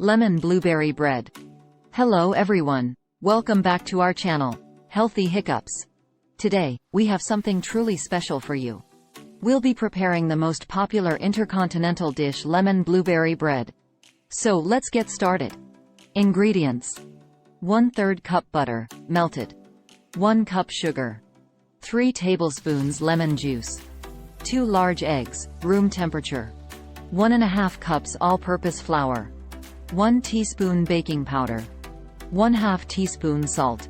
Lemon blueberry bread. Hello everyone. Welcome back to our channel, Healthy Hiccups. Today, we have something truly special for you. We'll be preparing the most popular intercontinental dish, lemon blueberry bread. So let's get started. Ingredients: 1/3 cup butter, melted. 1 cup sugar. 3 tablespoons lemon juice. 2 large eggs, room temperature. 1½ cups all-purpose flour. 1 teaspoon baking powder. 1/2 teaspoon salt.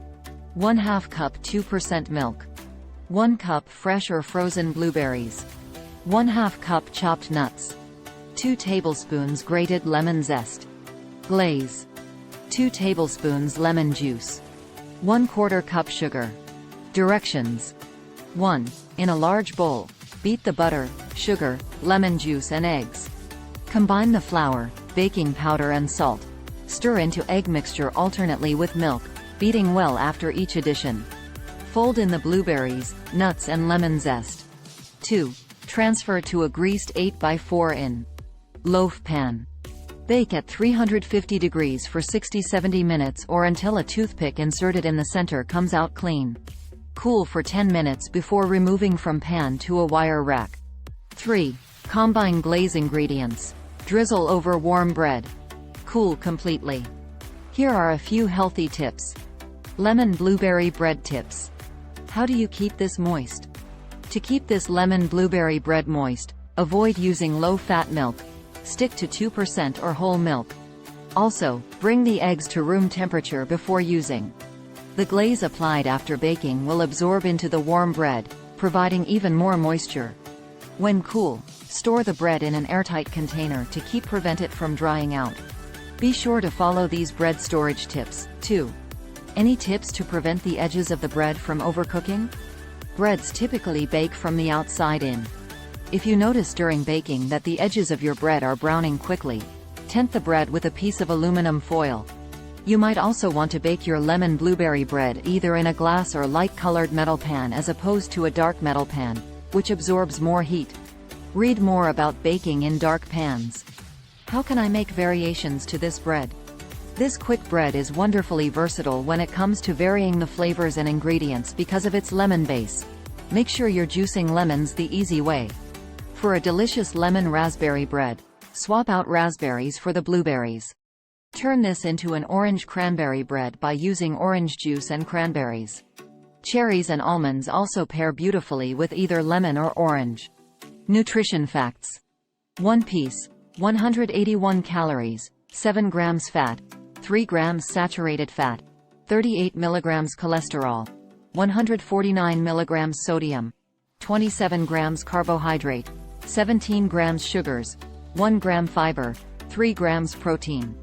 1/2 cup 2% milk. 1 cup fresh or frozen blueberries. 1/2 cup chopped nuts. 2 tablespoons grated lemon zest. Glaze: 2 tablespoons lemon juice. 1/4 cup sugar. Directions: 1. In a large bowl, beat the butter, sugar, lemon juice and eggs. Combine the flour, baking powder and salt. Stir into egg mixture alternately with milk, beating well after each addition. Fold in the blueberries, nuts and lemon zest. 2. Transfer to a greased 8x4 in loaf pan. Bake at 350 degrees for 60–70 minutes or until a toothpick inserted in the center comes out clean. Cool for 10 minutes before removing from pan to a wire rack. 3. Combine glaze ingredients. Drizzle over warm bread. Cool completely. Here are a few healthy tips. Lemon blueberry bread tips. How do you keep this moist? To keep this lemon blueberry bread moist, avoid using low-fat milk. Stick to 2% or whole milk. Also, bring the eggs to room temperature before using. The glaze applied after baking will absorb into the warm bread, providing even more moisture. When cool, store the bread in an airtight container to prevent it from drying out. Be sure to follow these bread storage tips. 2. Any tips to prevent the edges of the bread from overcooking? Breads typically bake from the outside in. If you notice during baking that the edges of your bread are browning quickly, tent the bread with a piece of aluminum foil. You might also want to bake your lemon blueberry bread either in a glass or light-colored metal pan as opposed to a dark metal pan, which absorbs more heat. Read more about baking in dark pans. How can I make variations to this bread? This quick bread is wonderfully versatile when it comes to varying the flavors and ingredients because of its lemon base. Make sure you're juicing lemons the easy way. For a delicious lemon raspberry bread, swap out raspberries for the blueberries. Turn this into an orange cranberry bread by using orange juice and cranberries. Cherries and almonds also pair beautifully with either lemon or orange. Nutrition facts: 1 piece, 181 calories, 7 grams fat, 3 grams saturated fat, 38 milligrams cholesterol, 149 milligrams sodium, 27 grams carbohydrate, 17 grams sugars, 1 gram fiber, 3 grams protein.